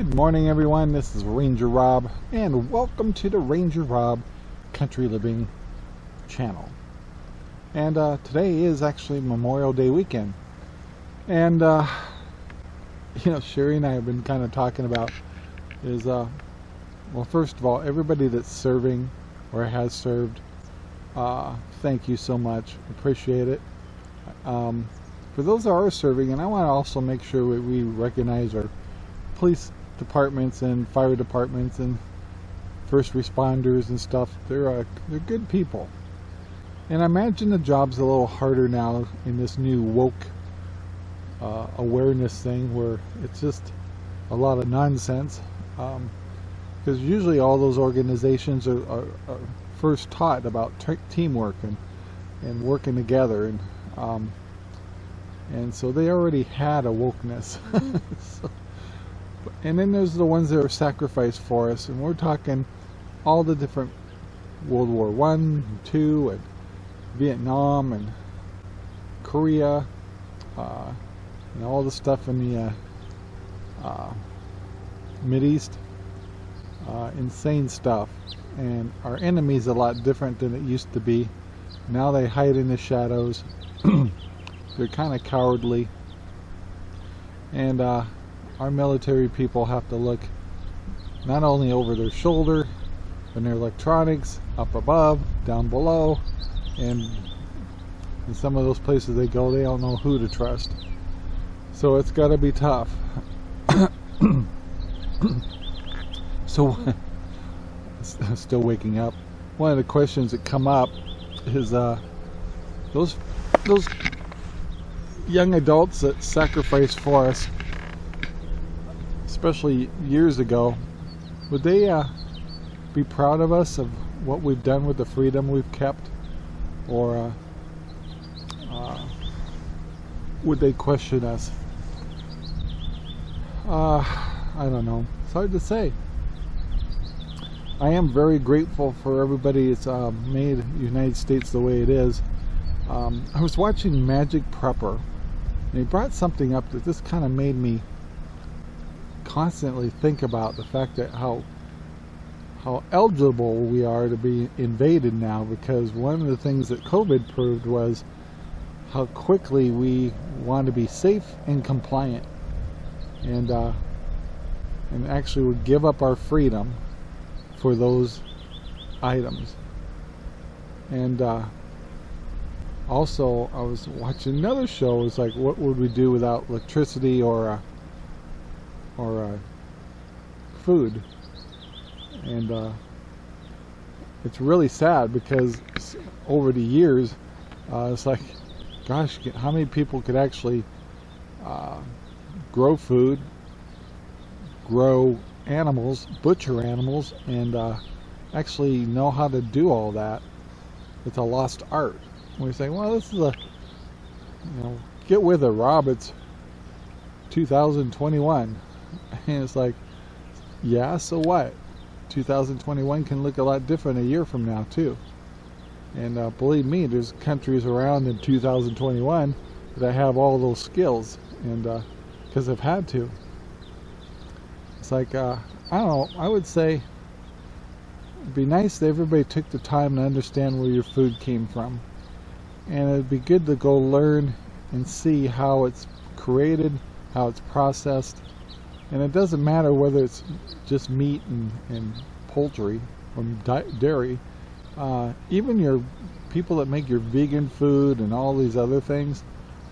Good morning, everyone. This is Ranger Rob, and welcome to the Ranger Rob Country Living channel. And today is actually Memorial Day weekend. And Sherry and I have been kind of talking about is well, first of all, everybody that's serving or has served, thank you so much. Appreciate it. For those that are serving, and I want to also make sure we recognize our police departments and fire departments and first responders and stuff. They're good people, and I imagine the job's a little harder now in this new woke awareness thing, where it's just a lot of nonsense, because usually all those organizations are first taught about teamwork and working together, and so they already had a wokeness. So, and then there's the ones that are sacrificed for us, and we're talking all the different World War I, II, and Vietnam, and Korea, and all the stuff in the Mideast. Insane stuff. And our enemy's a lot different than it used to be. Now they hide in the shadows. They're kind of cowardly. And our military people have to look not only over their shoulder, but their electronics, up above, down below, and in some of those places they go, they don't know who to trust. So it's got to be tough. So, still waking up. One of the questions that come up is those young adults that sacrifice for us, especially years ago, would they be proud of us, of what we've done with the freedom we've kept, or would they question us? I don't know. It's hard to say. I am very grateful for everybody that's made the United States the way it is. I was watching Magic Prepper, and he brought something up that just kind of made me constantly think about the fact that how eligible we are to be invaded now, because one of the things that COVID proved was how quickly we want to be safe and compliant, and actually would give up our freedom for those items. And also I was watching another show. It's like, what would we do without electricity or food? And it's really sad, because over the years it's like, gosh, how many people could actually grow food, grow animals, butcher animals, and actually know how to do all that? It's a lost art. We say, well, this is get with it, Rob, it's 2021. And it's like, yeah, so what? 2021 can look a lot different a year from now too. And believe me, there's countries around in 2021 that have all those skills, and because they've had to. It's like, I don't know, I would say it'd be nice if everybody took the time to understand where your food came from. And it'd be good to go learn and see how it's created, how it's processed. And it doesn't matter whether it's just meat and poultry or dairy. Even your people that make your vegan food and all these other things,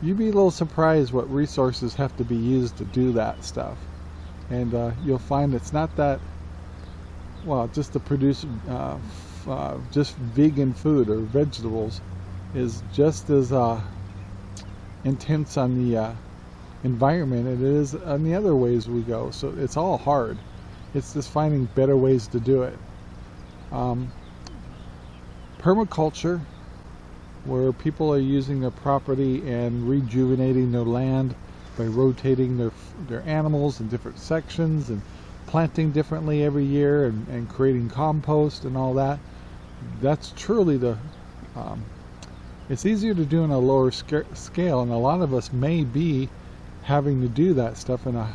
you'd be a little surprised what resources have to be used to do that stuff. And you'll find it's not that, well, just to produce just vegan food or vegetables is just as intense on the environment it is on the other ways we go. So it's all hard. It's just finding better ways to do it. Permaculture, where people are using their property and rejuvenating their land by rotating their animals in different sections and planting differently every year, and creating compost and all that. That's truly the it's easier to do on a lower scale, and a lot of us may be having to do that stuff in a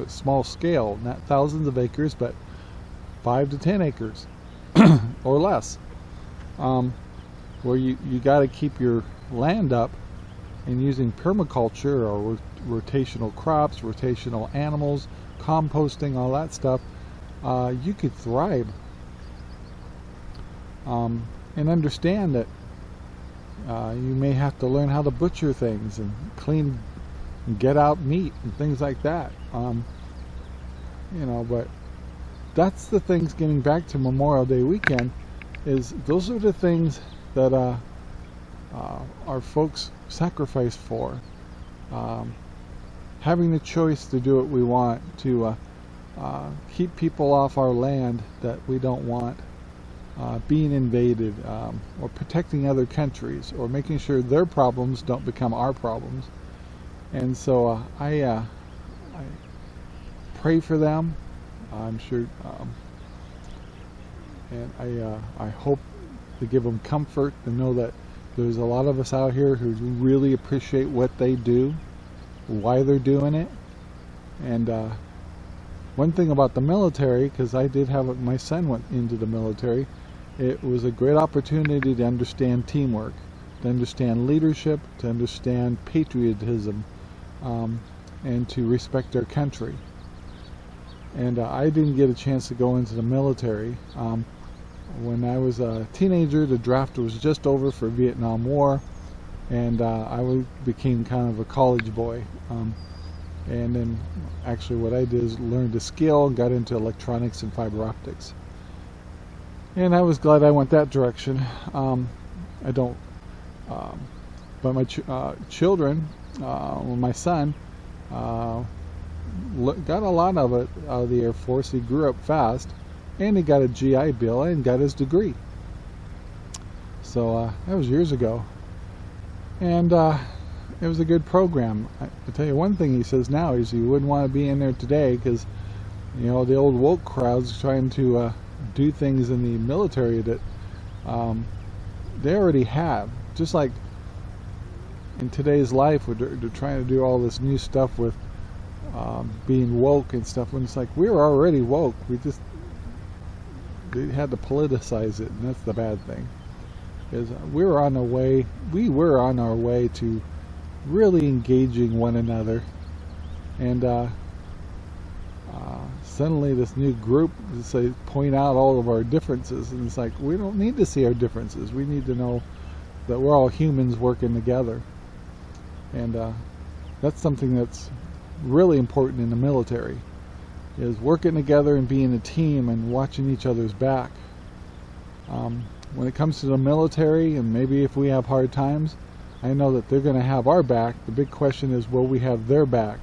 small scale, not thousands of acres, but 5 to 10 acres or less, where you got to keep your land up, and using permaculture or rotational crops, rotational animals, composting, all that stuff, you could thrive. And understand that you may have to learn how to butcher things and clean and get out meat and things like that. You know, but that's the things, getting back to Memorial Day weekend, is those are the things that our folks sacrifice for. Having the choice to do what we want, to keep people off our land that we don't want being invaded, or protecting other countries, or making sure their problems don't become our problems. And so I pray for them. I'm sure, and I hope to give them comfort to know that there's a lot of us out here who really appreciate what they do, why they're doing it. And one thing about the military, because I did have my son went into the military, it was a great opportunity to understand teamwork, to understand leadership, to understand patriotism, and to respect our country. And I didn't get a chance to go into the military. When I was a teenager, the draft was just over for Vietnam War, and I became kind of a college boy. And then actually what I did is learned a skill and got into electronics and fiber optics. And I was glad I went that direction. I don't, but my children, my son, got a lot of it out of the Air Force. He grew up fast, and he got a GI Bill and got his degree. So that was years ago, and it was a good program. I tell you one thing he says now is you wouldn't want to be in there today, because you know the old woke crowd's trying to do things in the military that they already have. Just like in today's life, they're trying to do all this new stuff with being woke and stuff, when it's like we were already woke. They had to politicize it, and that's the bad thing. Is we were on our way to really engaging one another, and suddenly this new group point out all of our differences, and it's like we don't need to see our differences. We need to know that we're all humans working together, and that's something that's really important in the military, is working together and being a team and watching each other's back. When it comes to the military, and maybe if we have hard times, I know that they're going to have our back. The big question is, will we have their back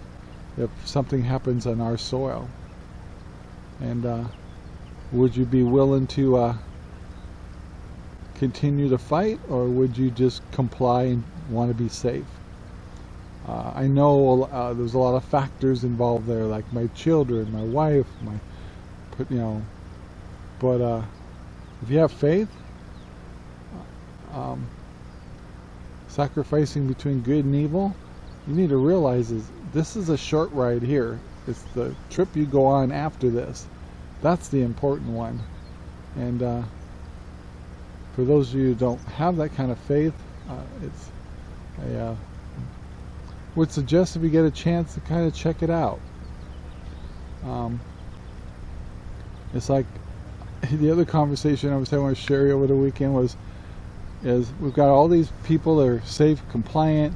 if something happens on our soil? And would you be willing to continue to fight, or would you just comply and want to be safe? I know there's a lot of factors involved there, like my children, my wife, but if you have faith, sacrificing between good and evil, you need to realize this is a short ride here. It's the trip you go on after this. That's the important one. And for those of you who don't have that kind of faith, I would suggest, if you get a chance, to kind of check it out. It's like the other conversation I was having with Sherry over the weekend is we've got all these people that are safe, compliant,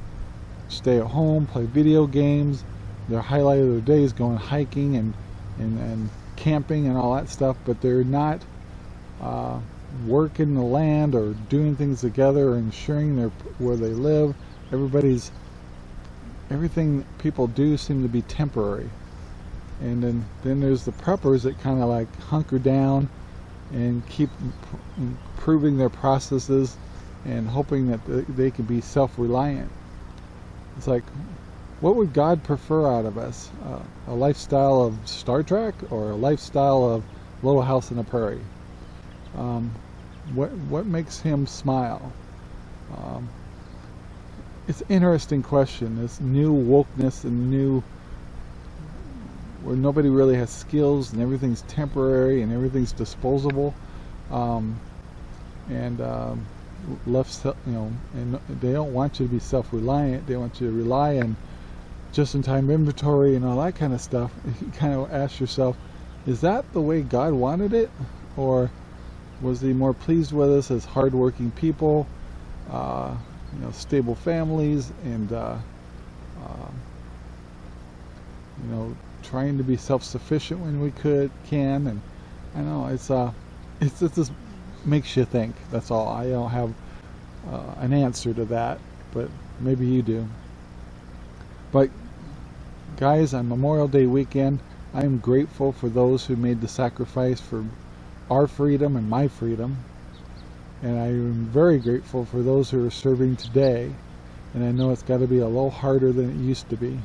stay at home, play video games. Their highlight of their day is going hiking and camping and all that stuff, but they're not working the land or doing things together or ensuring where they live. Everything people do seem to be temporary. And then there's the preppers that kind of like hunker down and keep improving their processes and hoping that they can be self-reliant. It's like, what would God prefer out of us? A lifestyle of Star Trek, or a lifestyle of Little House on the Prairie? What makes him smile? it's an interesting question. This new wokeness and new, where nobody really has skills and everything's temporary and everything's disposable, left, and they don't want you to be self-reliant. They want you to rely on just-in-time inventory and all that kind of stuff. You kind of ask yourself, is that the way God wanted it, or was He more pleased with us as hardworking people, stable families, and trying to be self-sufficient when we can? And I know it just makes you think. That's all. I don't have an answer to that, but maybe you do. But guys, on Memorial Day weekend, I am grateful for those who made the sacrifice for our freedom and my freedom, and I am very grateful for those who are serving today. And I know it's got to be a little harder than it used to be.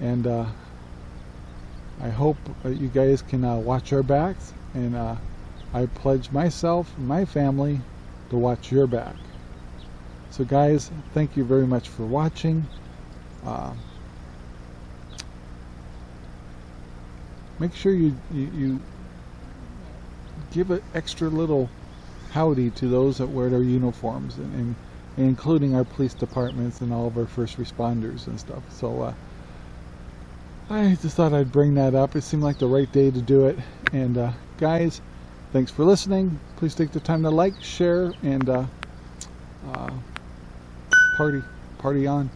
And I hope you guys can watch our backs, and I pledge myself and my family to watch your back. So guys, thank you very much for watching. Make sure you give an extra little howdy to those that wear their uniforms, and including our police departments and all of our first responders and stuff. So I just thought I'd bring that up. It seemed like the right day to do it. And guys, thanks for listening. Please take the time to like, share, and party on.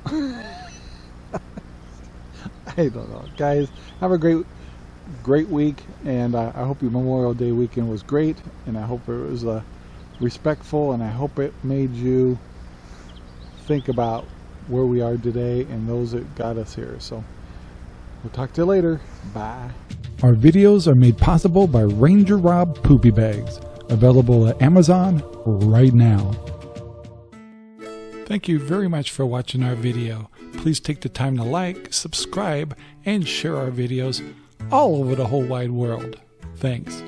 I don't know, guys. Have a great week, and I hope your Memorial Day weekend was great, and I hope it was respectful, and I hope it made you think about where we are today and those that got us here. So we'll talk to you later. Bye. Our videos are made possible by RangerRob Poopy Bags, available at Amazon right now. Thank you very much for watching our video. Please take the time to like, subscribe, and share our videos all over the whole wide world. Thanks.